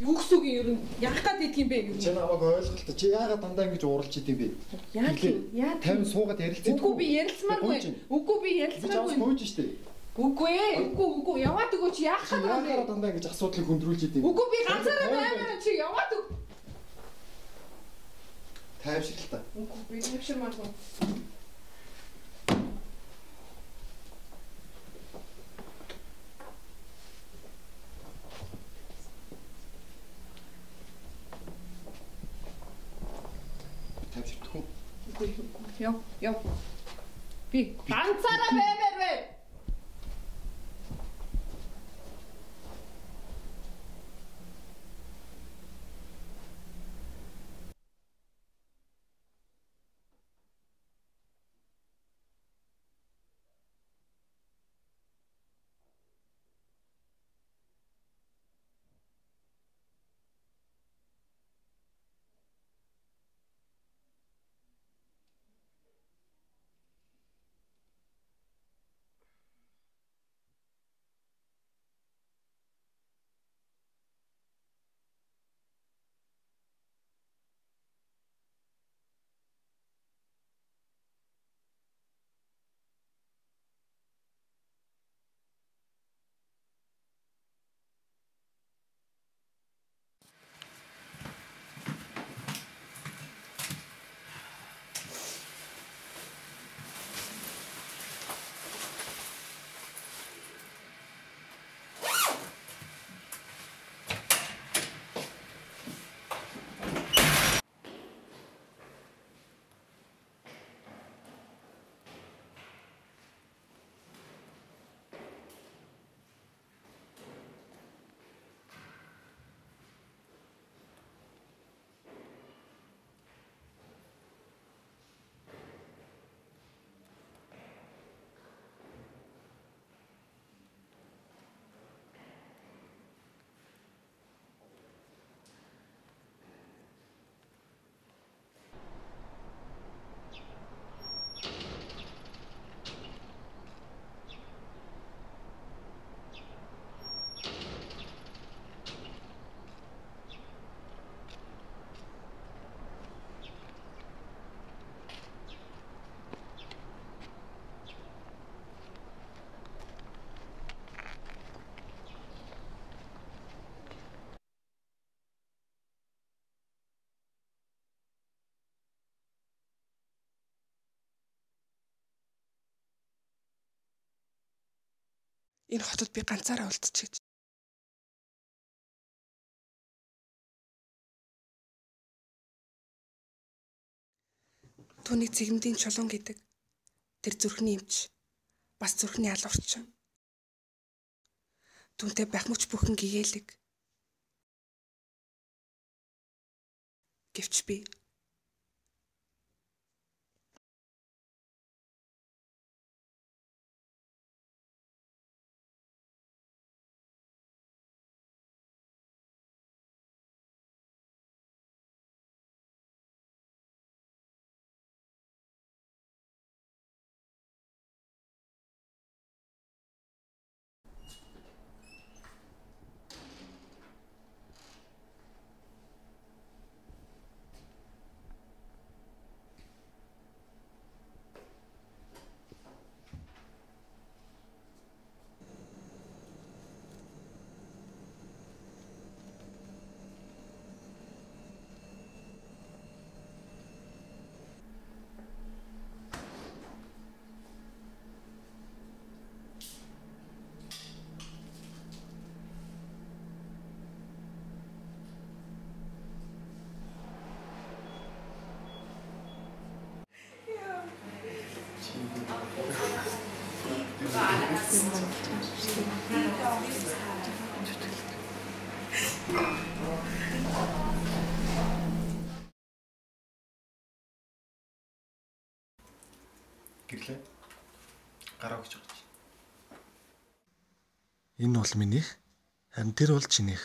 Юу гэсэн үг ер нь яах гээд юм бэ юу? Чи намайг ойлголт. Чи яагаад дандаа ингэж ууралж идэв бэ? Яа 50 суугаад ярилцсан. Үгүй би ярилцмааргүй. Үгүй би ярилцмааргүй. Гүйж штэ. Үгүй. Яваад өгөөч яах гээд байна бэ? Яагаад дандаа ингэж асуудлыг хөндрүүлж идэв? Үгүй би ганцаараа баймаар чи яваад өг. Тайвшрал та. Үгүй би тайвширмааргүй. Яв. Би ганцаараа баймаар бай. Энэ хотод би ганцаараа үлдчихэж. Түүний цэгмдийн чулуун гэдэг тэр зүрхний эмч бас зүрхний алуурчин. Түүнтэй байх мөч бүхэн гэгээлэг. Гэвч би гэрлээ. Гараа өгч байгаа чи. Энэ бол минийх, харин тэр бол чинийх.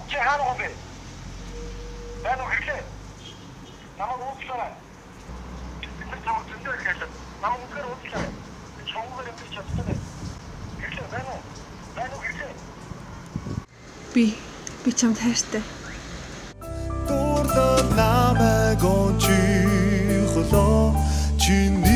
Чи хаана уу бэ? Байна уу гэрлээ. Намайг уучлаарай. Бид нар чамд зөндөө хэлсэн. Намайг үнээр уучлаарай. Чамгаар амьд чадсан. Гэрлээ байна уу? Байна уу гэрлээ. Би чамд хайртай. Дурдан намайг ончихлоо. Чиний